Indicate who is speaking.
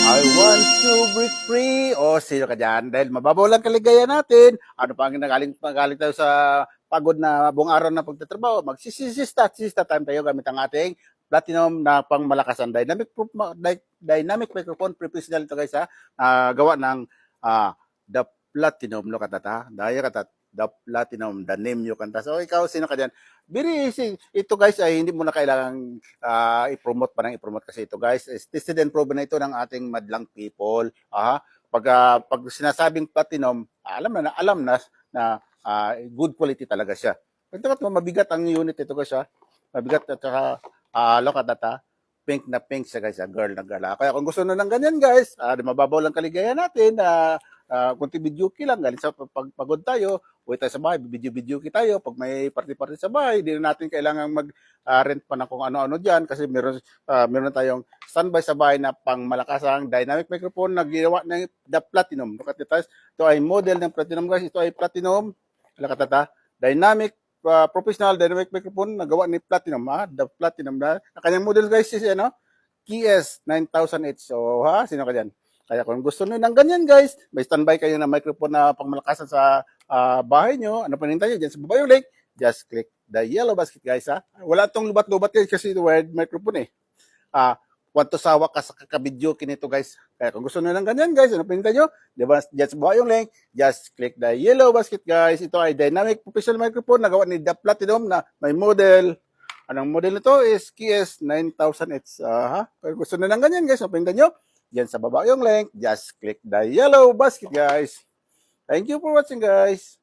Speaker 1: I want to break free. O, sino ka dyan? Dahil mababaw lang kaligaya natin. Ano pa ang magaling tayo sa pagod na buong araw na pagtatrabaho. Magsisista time tayo gamit ang ating platinum na pangmalakasan. Dynamic microphone professional ito guys ha. Gawa ng the platinum no katata. Daya katat the platinum, the name you kanta. So ikaw, sino ka dyan? Very easy. Ito guys ay hindi mo na kailangan i-promote pa ng i-promote kasi ito guys is tested and proven na ito ng ating madlang people. Pag sinasabing platinum, alam na good quality talaga siya. Ito mabigat ang unit ito guys ha. Mabigat at saka look at that ha. Pink na pink siya guys, girl na girl. Kaya kung gusto nyo ng ganyan guys, mababaw lang kaligaya natin, kunti video lang, galing sa pagpagod tayo, uwi tayo sa bahay, video tayo, pag may party-party sa bahay, hindi na natin kailangan mag-rent pa ng kung ano-ano dyan, kasi meron tayong standby sa bahay na pang malakasang dynamic microphone na ginawa ng the platinum. Look at it guys, ito ay model ng platinum guys, ito ay platinum, lakatata, dynamic professional dynamic microphone na gawa ni Platinum, the Platinum na. Kanyang model guys is KS 9000H. So sino ka dyan? Kaya kung gusto nyo ng ganyan guys, may standby kayo na microphone na pangmalakasan sa bahay nyo. Ano pa nintay nyo? Dyan sa baba yung link. Just click the yellow basket guys ha. Wala itong lubat-lubat guys kasi wired microphone eh. Want to sawa ka sa kakabidyo kinito guys. Kaya kung gusto nyo ng ganyan guys, ano pinintay nyo? Diba, dyan sa baba yung link, just click the yellow basket guys. Ito ay dynamic professional microphone na gawa ni The Platinum na may model. Anong model nito is KS 9000H. Kung gusto nyo ng ganyan guys, ano pinintay nyo? Diyan sa baba yung link, just click the yellow basket guys. Thank you for watching guys.